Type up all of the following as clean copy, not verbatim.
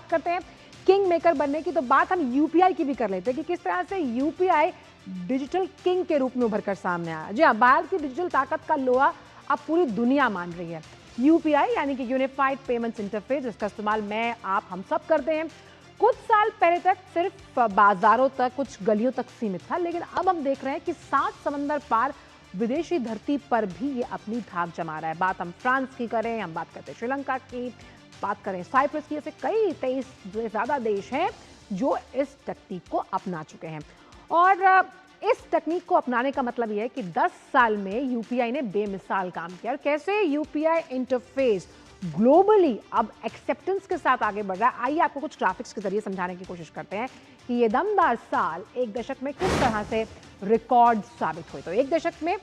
करते हैं king maker बनने की, तो बात हम यूपीआई की भी कर लेते हैं कि किस तरह से यूपीआई डिजिटल किंग के रूप में उभर कर सामने आया। जी हाँ, भारत की डिजिटल ताकत का लोहा अब पूरी दुनिया मान रही है। यूपीआई यानी कि यूनिफाइड पेमेंट्स इंटरफेस, जिसका इस्तेमाल मैं, आप, हम सब करते हैं, कुछ साल पहले तक सिर्फ बाजारों तक, कुछ गलियों तक सीमित था, लेकिन अब हम देख रहे हैं कि 7 समंदर पार विदेशी धरती पर भी ये अपनी धाक जमा रहा है। बात हम फ्रांस की करें, हम बात करते हैं श्रीलंका की, बात करें साइप्रस की, ऐसे कई 23 से ज़्यादा देश हैं जो इस तकनीक को अपना चुके हैं। और इस तकनीक को अपनाने का मतलब यह है कि 10 साल में यूपीआई ने बेमिसाल काम किया। और कैसे यूपीआई इंटरफेस ग्लोबली अब एक्सेप्टेंस के साथ आगे बढ़ रहा है, आइए आपको कुछ ग्राफिक्स के जरिए समझाने की कोशिश करते हैं कि ये दमदार साल एक दशक में किस तरह से रिकॉर्ड साबित हुए। तो एक दशक में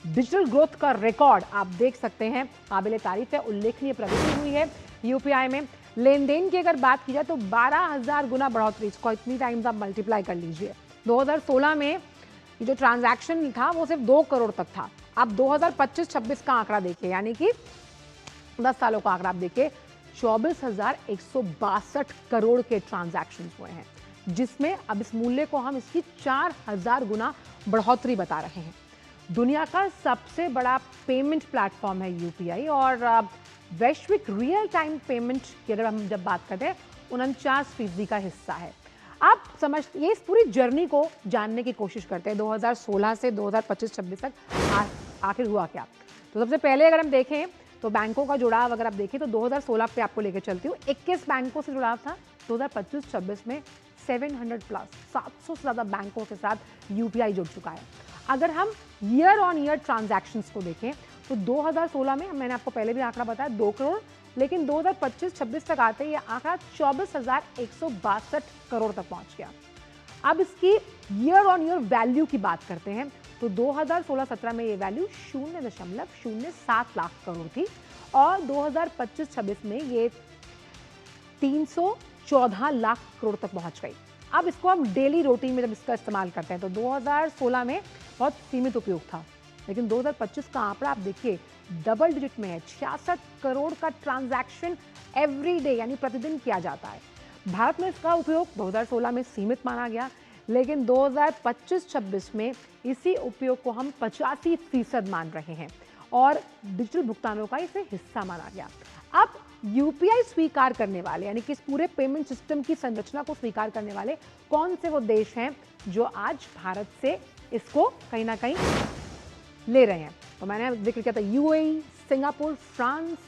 डिजिटल ग्रोथ का रिकॉर्ड आप देख सकते हैं, काबिल तारीफ है, उल्लेखनीय प्रगति हुई है यूपीआई में। लेन देन की अगर बात की जाए तो 12,000 गुना बढ़ोतरी, इसको इतनी टाइम्स आप मल्टीप्लाई कर लीजिए। 2016 में ये जो ट्रांजैक्शन था वो सिर्फ 2 करोड़ तक था। अब 2025-26 का आंकड़ा देखिए, यानी कि 10 सालों का आंकड़ा आप देखिए, 24,162 करोड़ के ट्रांजैक्शन हुए हैं, जिसमें अब इस मूल्य को हम इसकी 4,000 गुना बढ़ोतरी बता रहे हैं। दुनिया का सबसे बड़ा पेमेंट प्लेटफॉर्म है यूपीआई, और वैश्विक रियल टाइम पेमेंट की अगर हम जब बात करते हैं 49% का हिस्सा है। आप समझिए, इस पूरी जर्नी को जानने की कोशिश करते हैं 2016 से 2025-26 तक आखिर हुआ क्या। तो सबसे पहले अगर हम देखें तो बैंकों का जुड़ाव अगर आप देखें तो 2016 पे आपको लेकर चलती हूँ, 21 बैंकों से जुड़ाव था। 2025-26 में 700 प्लस 700 से ज़्यादा बैंकों के साथ यूपीआई जुड़ चुका है। अगर हम ईयर ऑन ईयर ट्रांजैक्शंस को देखें तो 2016 में मैंने आपको पहले भी आंकड़ा बताया 2 करोड़, लेकिन 2025-26 तक आते ही ये आंकड़ा 24,162 करोड़ तक पहुंच गया। अब इसकी ईयर ऑन ईयर वैल्यू की बात करते हैं तो 2016-17 में ये वैल्यू 0.07 लाख करोड़ थी, और 2025-26 में ये 314 लाख करोड़ तक पहुंच गई। अब इसको हम डेली रूटीन में जब इसका इस्तेमाल करते हैं तो 2016 में बहुत सीमित उपयोग था, लेकिन 2025 का आंकड़ा आप देखिए डबल डिजिट में है। 66 करोड़ का ट्रांजैक्शन एवरी डे यानी प्रतिदिन किया जाता है। भारत में इसका उपयोग 2016 में सीमित माना गया, लेकिन 2025-26 में इसी उपयोग को हम 85% मान रहे हैं और डिजिटल भुगतानों का इसे हिस्सा माना गया। अब यूपीआई स्वीकार करने वाले यानी कि इस पूरे पेमेंट सिस्टम की संरचना को स्वीकार करने वाले कौन से वो देश हैं जो आज भारत से इसको कहीं ना कहीं ले रहे हैं। तो मैंने जिक्र किया था UAE, Singapore, France,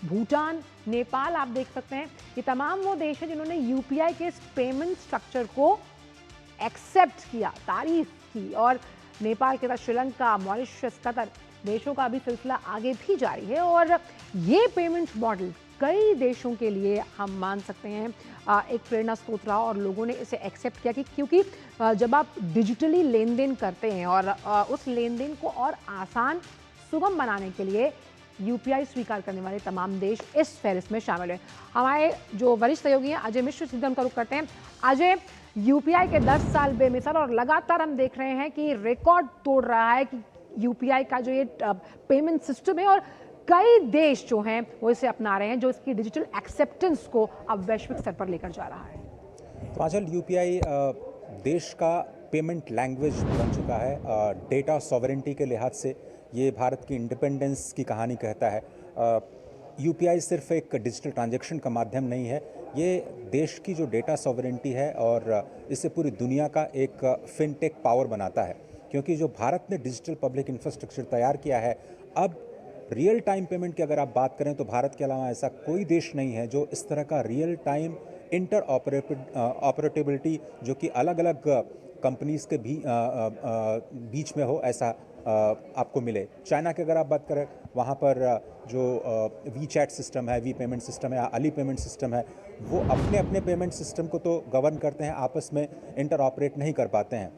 Bhutan, Nepal. आप देख सकते हैं ये तमाम वो देश हैं जिन्होंने यूपीआई के इस पेमेंट स्ट्रक्चर को एक्सेप्ट किया, तारीफ की, और नेपाल के साथ श्रीलंका, मॉरिशस, कतर देशों का अभी सिलसिला आगे भी जारी है। और ये पेमेंट मॉडल कई देशों के लिए हम मान सकते हैं एक प्रेरणा स्रोत रहा, और लोगों ने इसे एक्सेप्ट किया कि क्योंकि जब आप डिजिटली लेन देन करते हैं और उस लेन देन को और आसान सुगम बनाने के लिए यूपीआई स्वीकार करने वाले तमाम देश इस फहरिस्त में शामिल हैं। हमारे जो वरिष्ठ सहयोगी हैं अजय मिश्र, सीधे उनका रुख करते हैं। अजय, यूपीआई के 10 साल बेमिसाल, और लगातार हम देख रहे हैं कि रिकॉर्ड तोड़ रहा है कि यूपीआई का जो ये पेमेंट सिस्टम है, और कई देश जो हैं वो इसे अपना रहे हैं, जो इसकी डिजिटल एक्सेप्टेंस को अब वैश्विक स्तर पर लेकर जा रहा है। तो आंचल, यूपीआई देश का पेमेंट लैंग्वेज बन चुका है। डेटा सॉवरेंटी के लिहाज से ये भारत की इंडिपेंडेंस की कहानी कहता है। यूपीआई सिर्फ एक डिजिटल ट्रांजैक्शन का माध्यम नहीं है, ये देश की जो डेटा सॉवरेंटी है और इसे पूरी दुनिया का एक फिनटेक पावर बनाता है। क्योंकि जो भारत ने डिजिटल पब्लिक इंफ्रास्ट्रक्चर तैयार किया है, अब रियल टाइम पेमेंट की अगर आप बात करें तो भारत के अलावा ऐसा कोई देश नहीं है जो इस तरह का रियल टाइम इंटर ऑपरेटेबिलिटी जो कि अलग अलग कंपनीज के बीच में हो, ऐसा आपको मिले। चाइना की अगर आप बात करें, वहाँ पर जो वी चैट सिस्टम है, वी पेमेंट सिस्टम है, अली पेमेंट सिस्टम है, वो अपने अपने पेमेंट सिस्टम को तो गवर्न करते हैं, आपस में इंटर ऑपरेट नहीं कर पाते हैं।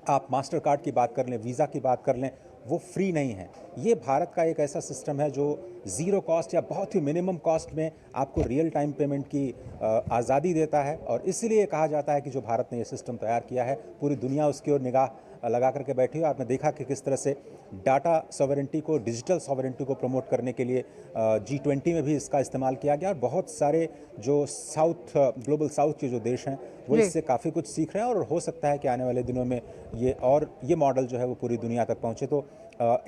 आप मास्टर कार्ड की बात कर लें, वीज़ा की बात कर लें, वो फ्री नहीं है। ये भारत का एक ऐसा सिस्टम है जो ज़ीरो कॉस्ट या बहुत ही मिनिमम कॉस्ट में आपको रियल टाइम पेमेंट की आज़ादी देता है। और इसीलिए कहा जाता है कि जो भारत ने ये सिस्टम तैयार किया है, पूरी दुनिया उसकी ओर निगाह लगा करके बैठी है। आपने देखा कि किस तरह से डाटा सॉवरेंटी को, डिजिटल सॉवरेंटी को प्रमोट करने के लिए G20 में भी इसका इस्तेमाल किया गया। और बहुत सारे जो ग्लोबल साउथ के जो देश हैं वो इससे काफ़ी कुछ सीख रहे हैं, और हो सकता है कि आने वाले दिनों में ये मॉडल जो है वो पूरी दुनिया तक पहुँचे। तो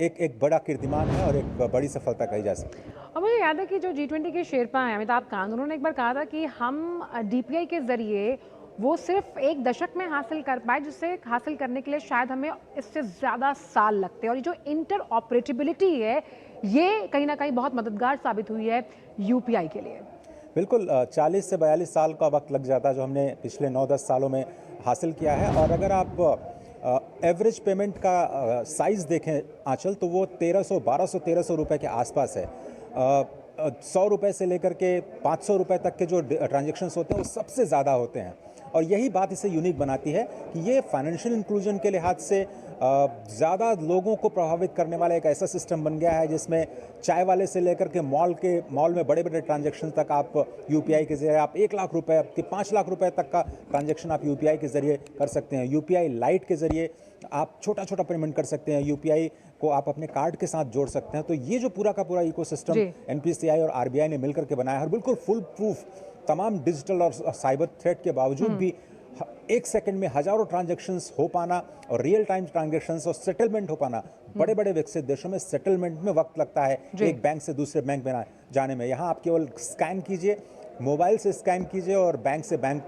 एक बड़ा कीर्तिमान है और एक बड़ी सफलता कही जा सकती है। और मुझे याद है कि जो G20 के शेरपा हैं अमिताभ कांत, उन्होंने एक बार कहा था कि हम DPI के जरिए वो सिर्फ 1 दशक में हासिल कर पाए, जिससे हासिल करने के लिए शायद हमें इससे ज़्यादा साल लगते हैं। और ये जो इंटर ऑपरेटिबिलिटी है, ये कहीं ना कहीं बहुत मददगार साबित हुई है UPI के लिए। बिल्कुल 40 से 42 साल का वक्त लग जाता है, जो हमने पिछले 9-10 सालों में हासिल किया है। और अगर आप एवरेज पेमेंट का साइज़ देखें आंचल, तो वो 1200 रुपए के आसपास है। 100 रुपये से लेकर के 500 रुपये तक के जो ट्रांजेक्शन्स होते हैं वो सबसे ज़्यादा होते हैं। और यही बात इसे यूनिक बनाती है कि ये फाइनेंशियल इंक्लूजन के लिहाज से ज़्यादा लोगों को प्रभावित करने वाला एक ऐसा सिस्टम बन गया है जिसमें चाय वाले से लेकर के मॉल में बड़े बड़े ट्रांजैक्शन तक आप UPI के ज़रिए, आप 1 लाख रुपए कि 5 लाख रुपए तक का ट्रांजैक्शन आप UPI के ज़रिए कर सकते हैं। UPI लाइट के ज़रिए आप छोटा छोटा पेमेंट कर सकते हैं। UPI को आप अपने कार्ड के साथ जोड़ सकते हैं। तो ये जो पूरा का पूरा इकोसिस्टम NPCI और RBI ने मिलकर के बनाया है, और बिल्कुल फुल प्रूफ, तमाम डिजिटल और साइबर थ्रेट के बावजूद भी 1 सेकंड में हजारों ट्रांजैक्शंस हो पाना और रियल टाइम ट्रांजैक्शंस और सेटलमेंट हो पाना। बड़े बड़े विकसित देशों में सेटलमेंट में वक्त लगता है एक बैंक से दूसरे बैंक में जाने में। यहाँ आप केवल स्कैन कीजिए, मोबाइल से स्कैन कीजिए और बैंक से बैंक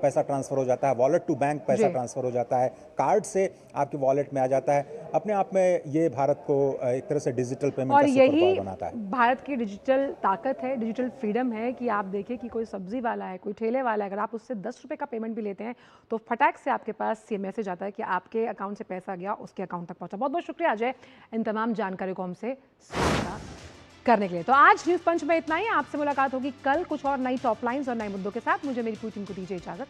पैसा ट्रांसफ़र हो जाता है, वॉलेट टू बैंक पैसा ट्रांसफ़र हो जाता है, कार्ड से आपके वॉलेट में आ जाता है। अपने आप में ये भारत को एक तरह से डिजिटल पेमेंट का सुपर पावर बनाता है। भारत की डिजिटल ताकत है, डिजिटल फ्रीडम है कि आप देखिए कि कोई सब्जी वाला है, कोई ठेले वाला है, अगर आप उससे 10 रुपये का पेमेंट भी लेते हैं तो फटाक से आपके पास ये मैसेज आता है कि आपके अकाउंट से पैसा गया, उसके अकाउंट तक पहुँचा। बहुत बहुत शुक्रिया अजय इन तमाम जानकारी को हमसे साझा करने के लिए। तो आज न्यूज़ पंच में इतना ही। आपसे मुलाकात होगी कल कुछ और नई टॉप लाइन्स और नए मुद्दों के साथ। मुझे मेरी पूरी टीम को दीजिए इजाजत।